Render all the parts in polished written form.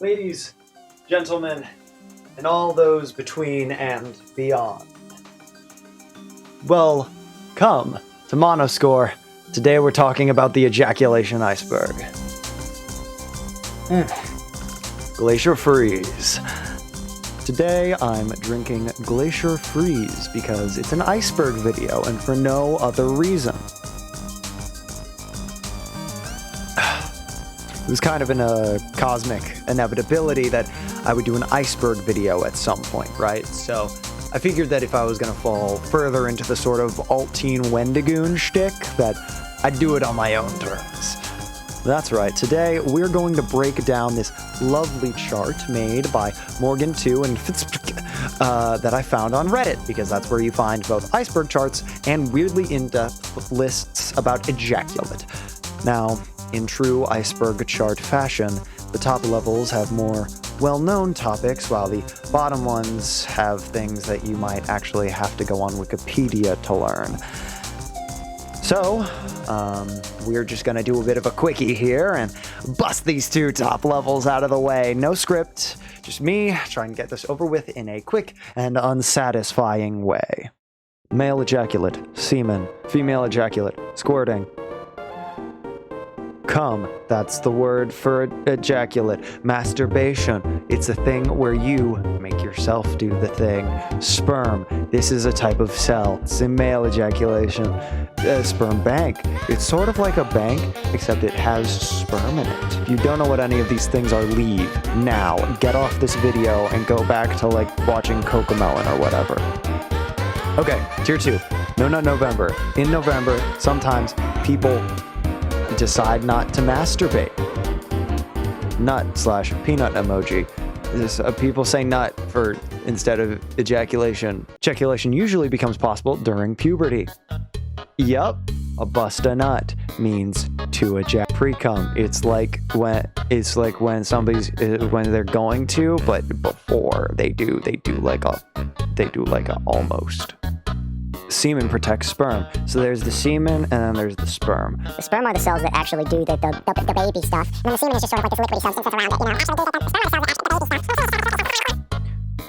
Ladies, gentlemen, and all those between and beyond. Well, come to Monoscore. Today we're talking about the Ejaculation Iceberg. Glacier Freeze. Today I'm drinking Glacier Freeze because it's an iceberg video and for no other reason. It was kind of in a cosmic inevitability that I would do an iceberg video at some point, right? So I figured that if I was gonna fall further into the sort of alt-teen Wendigoon shtick, that I'd do it on my own terms. That's right, today we're going to break down this lovely chart made by Morgan2 and that I found on Reddit, because that's where you find both iceberg charts and weirdly in-depth lists about ejaculate. Now, in true iceberg chart fashion, the top levels have more well-known topics, while the bottom ones have things that you might actually have to go on Wikipedia to learn. So, we're just gonna do a bit of a quickie here and bust these two top levels out of the way. No script, just me trying to get this over with in a quick and unsatisfying way. Male ejaculate, semen, female ejaculate, squirting. Cum, that's the word for ejaculate. Masturbation, it's a thing where you make yourself do the thing. Sperm, this is a type of cell. It's a male ejaculation. Sperm bank, it's sort of like a bank, except it has sperm in it. If you don't know what any of these things are, leave now. Get off this video and go back to like watching Cocomelon or whatever. Okay, tier 2, No Nut November. In November, sometimes people decide not to masturbate. Nut/peanut emoji. People say nut for instead of ejaculation. Ejaculation usually becomes possible during puberty. Yup, a bust a nut means to ejaculate. Pre-cum. It's like when somebody's when they're going to, but before they do like a almost. Semen protects sperm. So there's the semen and then there's the sperm. The sperm are the cells that actually do the baby stuff. And then the semen is just sort of like this liquidy substance that's around it,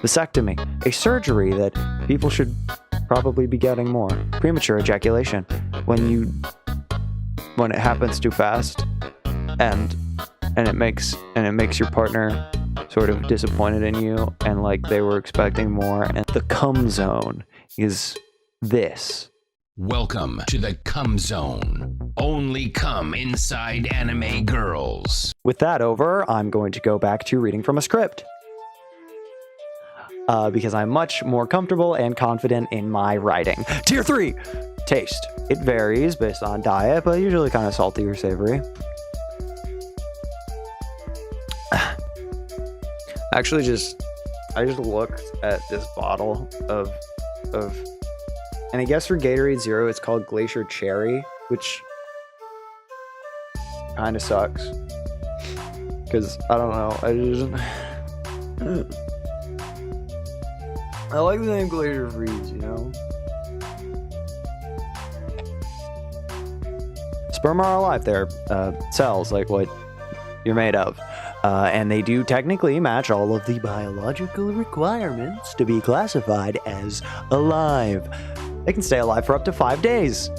Vasectomy, a surgery that people should probably be getting more. Premature ejaculation, when it happens too fast and it makes your partner sort of disappointed in you and like they were expecting more. And the cum zone is this. Welcome to the cum zone. Only cum inside anime girls. With that over, I'm going to go back to reading from a script. Because I'm much more comfortable and confident in my writing. Tier 3, taste. It varies based on diet, but usually kind of salty or savory. Actually, I just looked at this bottle of and I guess for Gatorade Zero, it's called Glacier Cherry, which kind of sucks. Because, I don't know, I like the name Glacier Freeze, you know? Sperm are alive. They're cells, like what you're made of. And they do technically match all of the biological requirements to be classified as alive. They can stay alive for up to 5 days.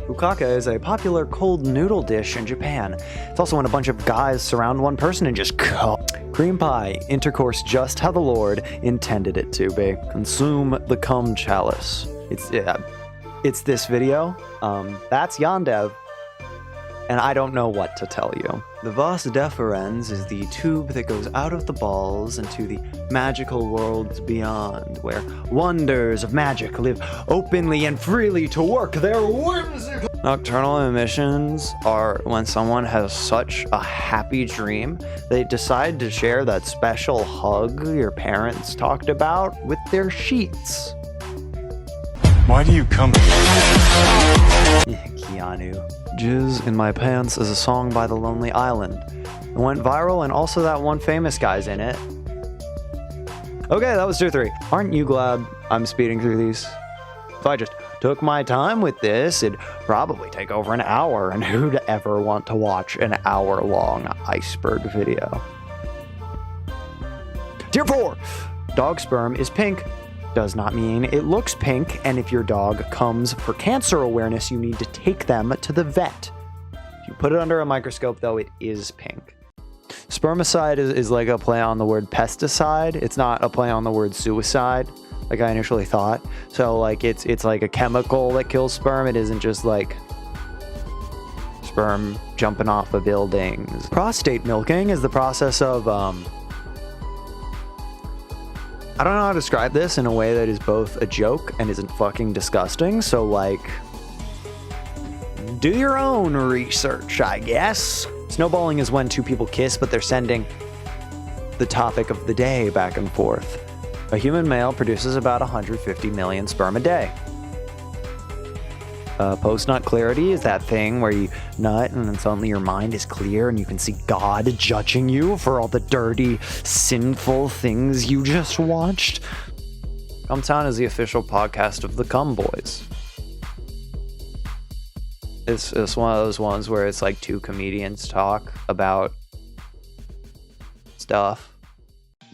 Bukake is a popular cold noodle dish in Japan. It's also when a bunch of guys surround one person and just cum. Cream pie, intercourse just how the Lord intended it to be. Consume the cum chalice. It's this video. That's Yandev. And I don't know what to tell you. The vas deferens is the tube that goes out of the balls into the magical worlds beyond, where wonders of magic live openly and freely to work their whimsical. Nocturnal emissions are when someone has such a happy dream, they decide to share that special hug your parents talked about with their sheets. Why do you come here? Keanu. Jizz in My Pants is a song by The Lonely Island. It went viral and also that one famous guy's in it. Okay, that was tier 3. Aren't you glad I'm speeding through these? If I just took my time with this, it'd probably take over an hour, and who'd ever want to watch an hour-long iceberg video? Tier 4. Dog sperm is pink. Does not mean it looks pink, and if your dog comes for cancer awareness, you need to take them to the vet. If you put it under a microscope, though, it is pink. Spermicide is like a play on the word pesticide. It's not a play on the word suicide, like I initially thought. So, like, it's like a chemical that kills sperm. It isn't just like sperm jumping off of buildings. Prostate milking is the process of I don't know how to describe this in a way that is both a joke and isn't fucking disgusting. So, like, do your own research, I guess. Snowballing is when two people kiss, but they're sending the topic of the day back and forth. A human male produces about 150 million sperm a day. Post-nut clarity is that thing where you nut and then suddenly your mind is clear and you can see God judging you for all the dirty, sinful things you just watched. Cumtown is the official podcast of the Cum Boys. It's one of those ones where it's like two comedians talk about stuff.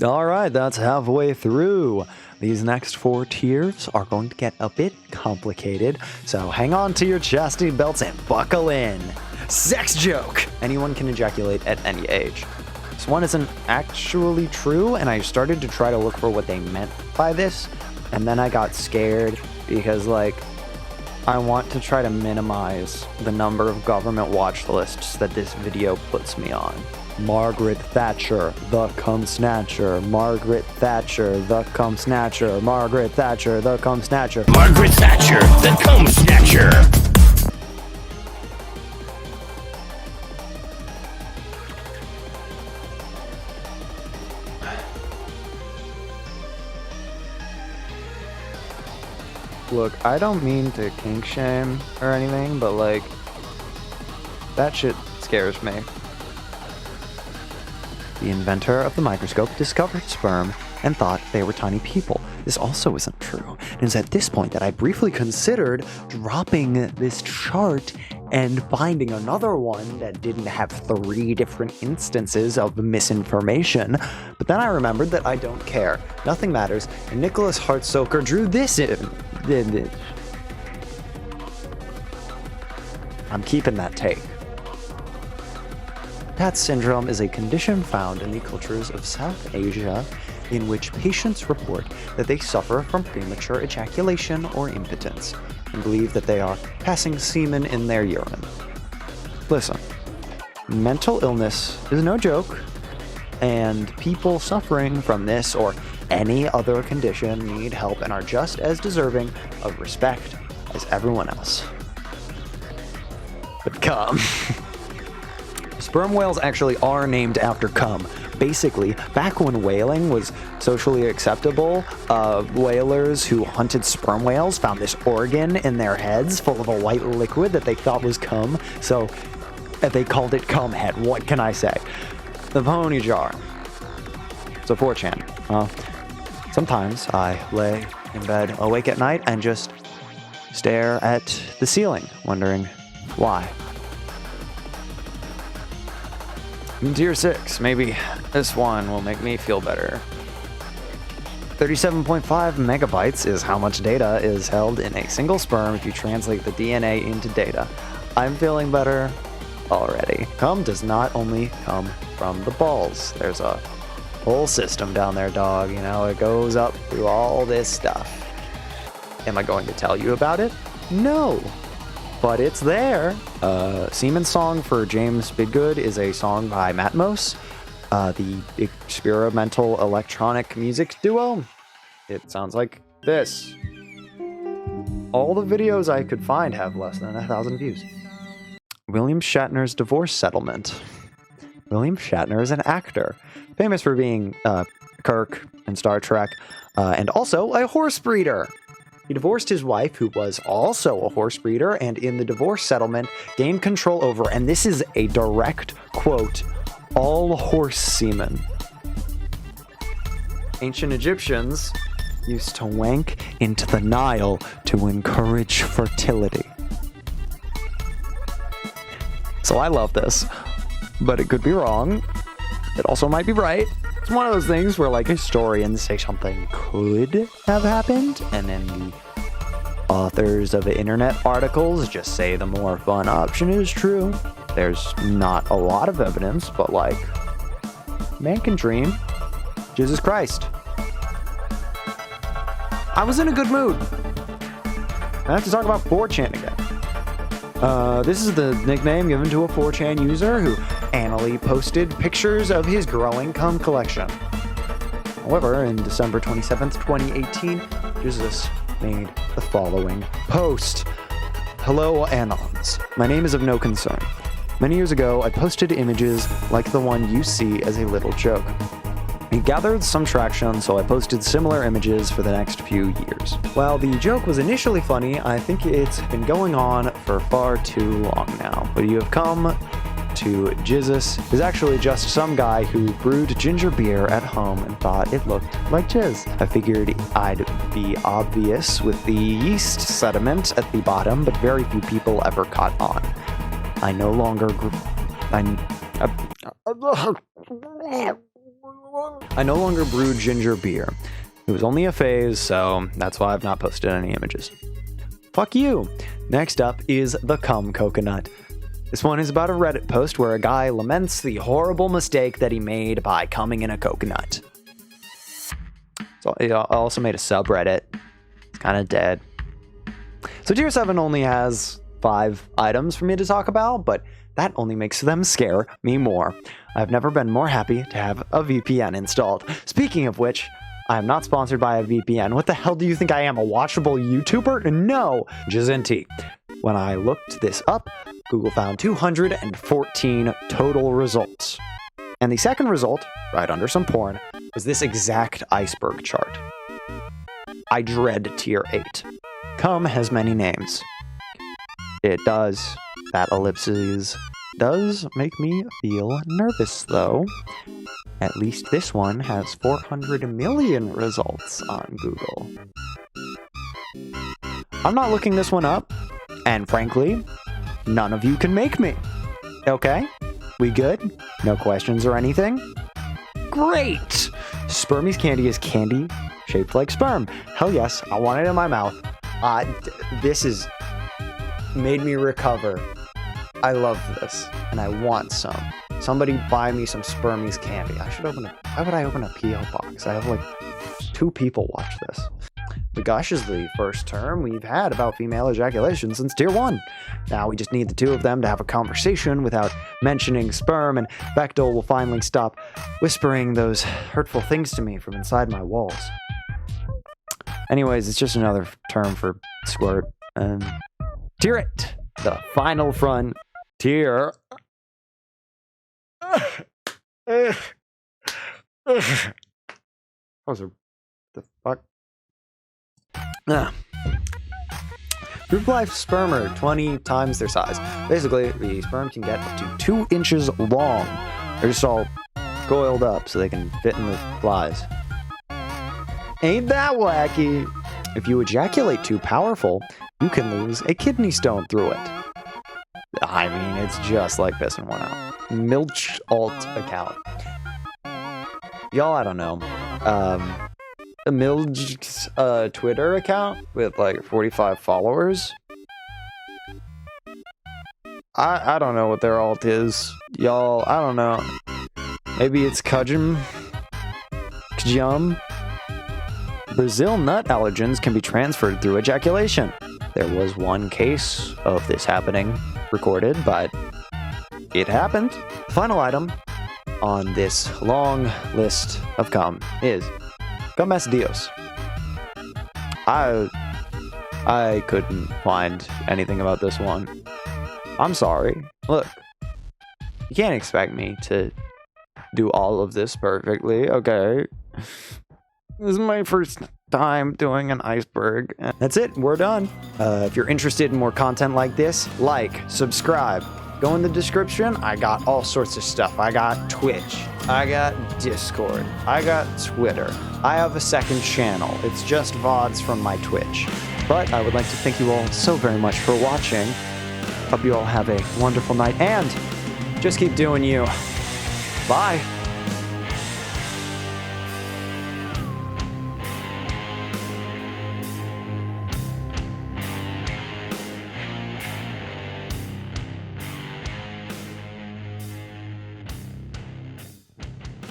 All right, that's halfway through. These next 4 tiers are going to get a bit complicated, so hang on to your chastity belts and buckle in. Sex joke! Anyone can ejaculate at any age. This one isn't actually true, and I started to try to look for what they meant by this, and then I got scared because, like, I want to try to minimize the number of government watch lists that this video puts me on. Margaret Thatcher, the cum snatcher. Margaret Thatcher, the cum snatcher. Margaret Thatcher, the cum snatcher. Margaret Thatcher, the cum snatcher. Look, I don't mean to kink shame or anything, but, like, that shit scares me. The inventor of the microscope discovered sperm and thought they were tiny people. This also isn't true. It is at this point that I briefly considered dropping this chart and finding another one that didn't have 3 different instances of misinformation. But then I remembered that I don't care. Nothing matters. And Nicholas Hartsoker drew this in. I'm keeping that take. Tat syndrome is a condition found in the cultures of South Asia in which patients report that they suffer from premature ejaculation or impotence and believe that they are passing semen in their urine. Listen, mental illness is no joke, and people suffering from this or any other condition need help and are just as deserving of respect as everyone else. But cum. Sperm whales actually are named after cum. Basically, back when whaling was socially acceptable, whalers who hunted sperm whales found this organ in their heads full of a white liquid that they thought was cum, so they called it cum head. What can I say? The pony jar. So 4chan. Sometimes I lay in bed awake at night and just stare at the ceiling, wondering why. Tier 6, maybe this one will make me feel better. 37.5 megabytes is how much data is held in a single sperm if you translate the DNA into data. I'm feeling better already. Cum does not only come from the balls. There's a whole system down there, dog. You know, it goes up through all this stuff. Am I going to tell you about it? No. But it's there. Seaman Song for James Bidgood is a song by Matmos, the experimental electronic music duo. It sounds like this. All the videos I could find have less than 1,000 views. William Shatner's divorce settlement. William Shatner is an actor, famous for being Kirk in Star Trek, and also a horse breeder. He divorced his wife, who was also a horse breeder, and in the divorce settlement, gained control over, and this is a direct quote, all horse semen. Ancient Egyptians used to wank into the Nile to encourage fertility. So I love this, but it could be wrong. It also might be right. It's one of those things where like historians say something could have happened, and then the authors of internet articles just say the more fun option is true. There's not a lot of evidence, but like, man can dream. Jesus Christ. I was in a good mood. I have to talk about 4chan again. This is the nickname given to a 4chan user who anally posted pictures of his growing cum collection. However, in December 27th, 2018, Jesus made the following post. Hello, Anons. My name is of no concern. Many years ago, I posted images like the one you see as a little joke. It gathered some traction, so I posted similar images for the next few years. While the joke was initially funny, I think it's been going on for far too long now. What you have come to Jesus is actually just some guy who brewed ginger beer at home and thought it looked like jizz. I figured I'd be obvious with the yeast sediment at the bottom, but very few people ever caught on. I no longer brew ginger beer. It was only a phase, so that's why I've not posted any images. Fuck you! Next up is the cum coconut. This one is about a Reddit post where a guy laments the horrible mistake that he made by cumming in a coconut. So I also made a subreddit. It's kind of dead. So Tier 7 only has 5 items for me to talk about, but that only makes them scare me more. I've never been more happy to have a VPN installed. Speaking of which, I am not sponsored by a VPN. What the hell do you think I am, a watchable YouTuber? No! Jazinti. When I looked this up, Google found 214 total results. And the second result, right under some porn, was this exact iceberg chart. I dread Tier 8. Cum has many names. It does. That ellipses does make me feel nervous, though. At least this one has 400 million results on Google. I'm not looking this one up, and frankly, none of you can make me. Okay? We good? No questions or anything? Great! Spermie's candy is candy shaped like sperm. Hell yes, I want it in my mouth. This is made me recover. I love this, and I want some. Somebody buy me some Spermie's candy. Why would I open a P.O. box? I have like 2 people watch this. The gush is the first term we've had about female ejaculation since Tier 1. Now we just need the 2 of them to have a conversation without mentioning sperm, and Bechtel will finally stop whispering those hurtful things to me from inside my walls. Anyways, it's just another term for squirt. Tier 8, the final frontier. The fuck? Group life sperm are 20 times their size. Basically, the sperm can get up to 2 inches long. They're just all coiled up so they can fit in the flies. Ain't that wacky? If you ejaculate too powerful, you can lose a kidney stone through it. I mean, it's just like pissing one out. Milch alt account. Y'all, I don't know. Milch's Twitter account with like 45 followers. I don't know what their alt is. Y'all, I don't know. Maybe it's Kajum. Brazil nut allergens can be transferred through ejaculation. There was one case of this happening recorded, but it happened. The final item on this long list of cum is cum es Dios. I couldn't find anything about this one. I'm sorry. Look, you can't expect me to do all of this perfectly, okay? This is my first time doing an iceberg. That's it, we're done. If you're interested in more content like this, like, subscribe. Go in the description, I got all sorts of stuff. I got Twitch, I got Discord, I got Twitter. I have a second channel. It's just VODs from my Twitch. But I would like to thank you all so very much for watching. Hope you all have a wonderful night, and just keep doing you. Bye.